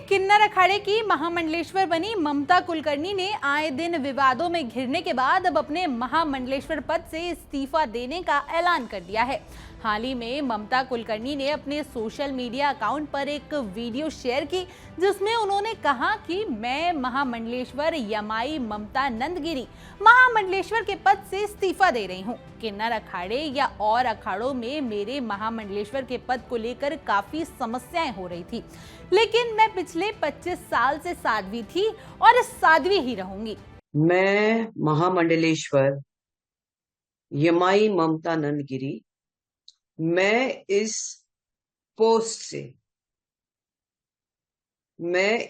किन्नर अखाड़े की महामंडलेश्वर बनी ममता कुलकर्णी ने आए दिन विवादों में घिरने के बाद अब अपने महामंडलेश्वर पद से इस्तीफा देने का ऐलान कर दिया है। हाल ही में ममता कुलकर्णी ने अपने सोशल मीडिया अकाउंट पर एक वीडियो शेयर की, जिसमें उन्होंने कहा कि मैं महामंडलेश्वर यमाई ममता नंदगिरी महामंडलेश्वर के पद से इस्तीफा दे रही हूँ। किन्नर अखाड़े या और अखाड़ों में मेरे महामंडलेश्वर के पद को लेकर काफी समस्याएं हो रही थी, लेकिन मैं पिछले 25 साल से साध्वी थी और साध्वी ही रहूंगी। मैं महामंडलेश्वर यमाई ममता नंदगिरी मैं इस पोस्ट से मैं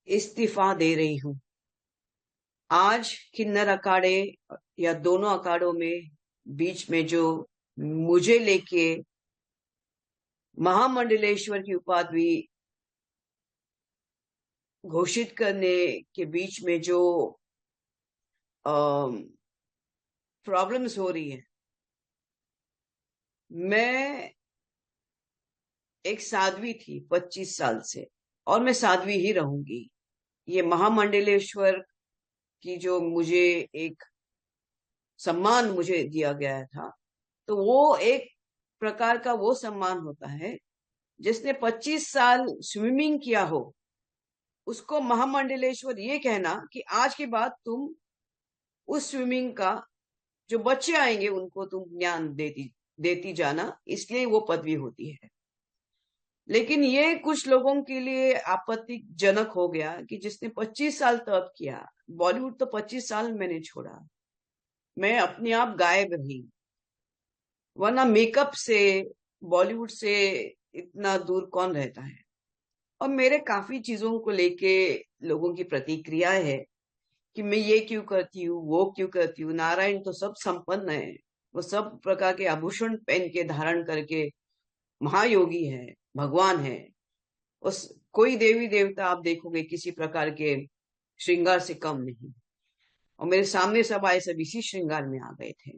इस्तीफा दे रही हूं। आज किन्नर अखाड़े या दोनों अखाड़ों में बीच में जो मुझे लेके महामंडलेश्वर की उपाधि घोषित करने के बीच में जो प्रॉब्लम्स हो रही है, मैं एक साध्वी थी 25 साल से और मैं साध्वी ही रहूंगी। ये महामंडलेश्वर की जो मुझे एक सम्मान मुझे दिया गया था, तो वो एक प्रकार का वो सम्मान होता है जिसने 25 साल स्विमिंग किया हो, उसको महामंडलेश्वर ये कहना कि आज के बाद तुम उस स्विमिंग का जो बच्चे आएंगे उनको तुम ज्ञान देती जाना, इसलिए वो पदवी होती है। लेकिन ये कुछ लोगों के लिए आपत्तिजनक हो गया कि जिसने 25 साल तप किया, बॉलीवुड तो 25 साल मैंने छोड़ा, मैं अपने आप गायब रही, वरना मेकअप से बॉलीवुड से इतना दूर कौन रहता है। और मेरे काफी चीजों को लेके लोगों की प्रतिक्रिया है कि मैं ये क्यों करती हूँ, वो क्यों करती हूँ। नारायण तो सब संपन्न है, वो सब प्रकार के आभूषण पहन के धारण करके महायोगी है, भगवान है। उस कोई देवी देवता आप देखोगे किसी प्रकार के श्रृंगार से कम नहीं, और मेरे सामने सब आए सब इसी श्रृंगार में आ गए थे।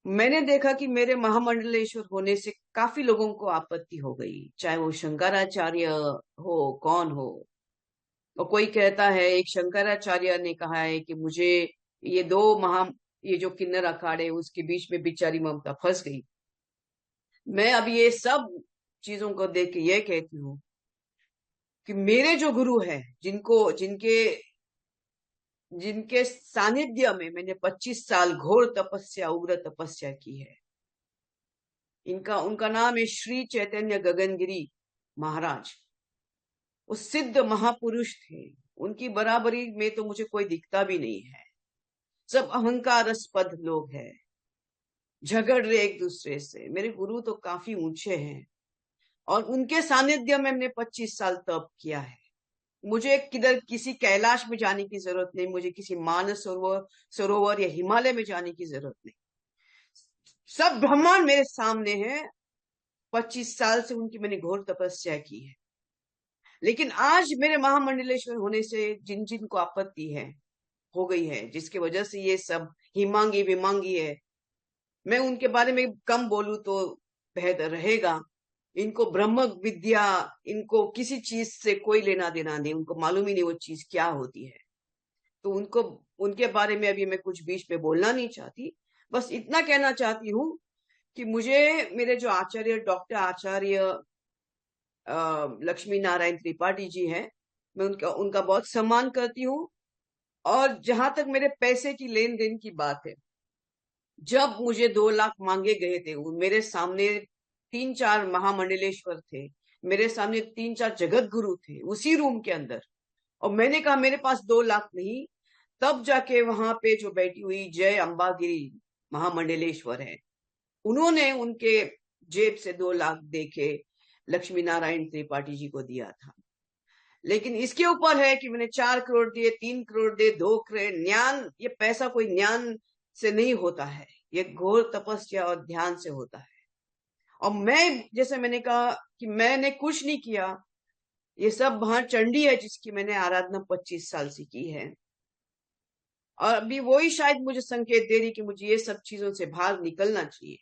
मैंने देखा कि मेरे महामंडलेश्वर होने से काफी लोगों को आपत्ति हो गई, चाहे वो शंकराचार्य हो, कौन हो। और कोई कहता है, एक शंकराचार्य ने कहा है कि मुझे ये जो किन्नर अखाड़े उसके बीच में बेचारी ममता फंस गई। मैं अब ये सब चीजों को देख के ये कहती हूँ कि मेरे जो गुरु है, जिनके सानिध्य में मैंने 25 साल घोर तपस्या, उग्र तपस्या की है, उनका नाम है श्री चैतन्य गगनगिरी महाराज। वो सिद्ध महापुरुष थे, उनकी बराबरी में तो मुझे कोई दिखता भी नहीं है। सब अहंकारस्पद लोग हैं, झगड़ रहे एक दूसरे से। मेरे गुरु तो काफी ऊंचे हैं और उनके सानिध्य में मैंने 25 साल तप किया है। मुझे किधर किसी कैलाश में जाने की जरूरत नहीं, मुझे किसी मानस सरोवर या हिमालय में जाने की जरूरत नहीं। सब ब्रह्मांड मेरे सामने है। 25 साल से उनकी मैंने घोर तपस्या की है। लेकिन आज मेरे महामंडलेश्वर होने से जिन जिन को आपत्ति है हो गई है, जिसकी वजह से ये सब हिमांगी विमांगी है, मैं उनके बारे में कम बोलूं तो बेहतर रहेगा। इनको ब्रह्म विद्या, इनको किसी चीज से कोई लेना देना नहीं, उनको मालूम ही नहीं वो चीज क्या होती है। तो उनके बारे में अभी मैं कुछ बीच में बोलना नहीं चाहती। बस इतना कहना चाहती हूँ कि मुझे मेरे जो आचार्य, डॉक्टर आचार्य लक्ष्मी नारायण त्रिपाठी जी हैं, मैं उनका बहुत सम्मान करती हूँ। और जहां तक मेरे पैसे की लेन देन की बात है, जब मुझे 2 लाख मांगे गए थे, मेरे सामने 3-4 महामंडलेश्वर थे, मेरे सामने 3-4 जगत गुरु थे उसी रूम के अंदर, और मैंने कहा मेरे पास 2 लाख नहीं। तब जाके वहां पे जो बैठी हुई जय अंबागिरी महामंडलेश्वर है, उन्होंने उनके जेब से 2 लाख देके लक्ष्मी नारायण त्रिपाठी जी को दिया था। लेकिन इसके ऊपर है कि मैंने 4 करोड़ दिए, 3 करोड़ दिए, 2 करोड़। ज्ञान, ये पैसा कोई ज्ञान से नहीं होता है, ये घोर तपस्या और ध्यान से होता है। और मैं, जैसे मैंने कहा कि मैंने कुछ नहीं किया, ये सब वहां चंडी है जिसकी मैंने आराधना 25 साल से की है। और अभी वही शायद मुझे संकेत दे रही कि मुझे ये सब चीजों से बाहर निकलना चाहिए।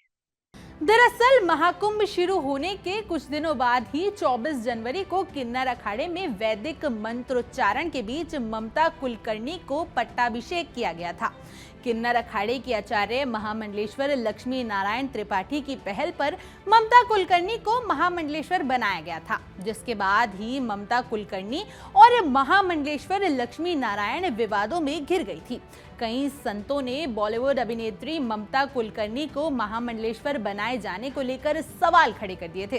दरअसल महाकुंभ शुरू होने के कुछ दिनों बाद ही 24 जनवरी को किन्नर अखाड़े में वैदिक मंत्रोच्चारण के बीच ममता कुलकर्णी को पट्टाभिषेक किया गया था। किन्नर अखाड़े की आचार्य महामंडलेश्वर लक्ष्मी नारायण त्रिपाठी की पहल पर ममता कुलकर्णी को महामंडलेश्वर बनाया गया था, जिसके बाद ही ममता कुलकर्णी और महामंडलेश्वर लक्ष्मी नारायण विवादों में घिर गई थी। कई संतों ने बॉलीवुड अभिनेत्री ममता कुलकर्णी को महामंडलेश्वर बनाए जाने को लेकर सवाल खड़े कर दिए थे।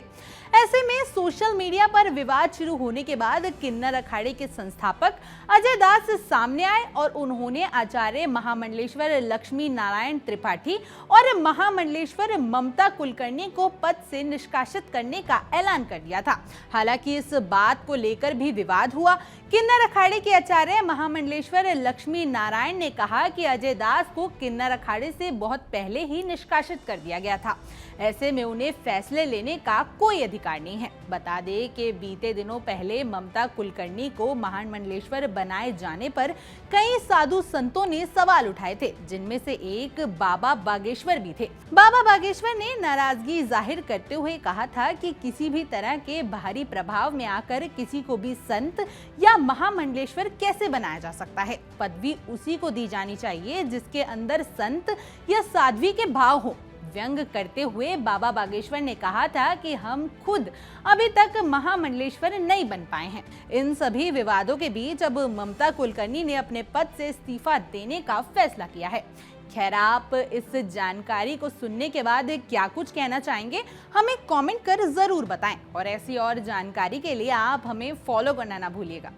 ऐसे में सोशल मीडिया पर विवाद शुरू होने के बाद किन्नर अखाड़े के संस्थापक अजय दास सामने आए और उन्होंने आचार्य महामंडलेश्वर लक्ष्मी नारायण त्रिपाठी और महामंडलेश्वर ममता कुलकर्णी को पद से निष्कासित करने का ऐलान कर दिया था। हालांकि इस बात को लेकर भी विवाद हुआ। किन्नर अखाड़े के आचार्य महामंडलेश्वर लक्ष्मी नारायण ने कहा कि अजय दास को किन्नर अखाड़े से बहुत पहले ही निष्कासित कर दिया गया था। ऐसे में उन्हें फैसले लेने का कोई अधिकार नहीं है। बता दें कि बीते दिनों पहले ममता कुलकर्णी को महामंडलेश्वर बनाए जाने पर कई साधु संतों ने सवाल उठाए थे, जिनमें से एक बाबा बागेश्वर भी थे। बाबा बागेश्वर ने नाराजगी जाहिर करते हुए कहा था कि किसी भी तरह के बाहरी प्रभाव में आकर किसी को भी संत या महामंडलेश्वर कैसे बनाया जा सकता है। पदवी उसी को दी जानी चाहिए जिसके अंदर संत या साध्वी के भाव हो। व्यंग करते हुए बाबा बागेश्वर ने कहा था कि हम खुद अभी तक महामंडलेश्वर नहीं बन पाए हैं। इन सभी विवादों के बीच अब ममता कुलकर्णी ने अपने पद से इस्तीफा देने का फैसला किया है। खैर, आप इस जानकारी को सुनने के बाद क्या कुछ कहना चाहेंगे, हमें कमेंट कर जरूर बताएं और ऐसी और जानकारी के लिए आप हमें फॉलो करना ना भूलिएगा।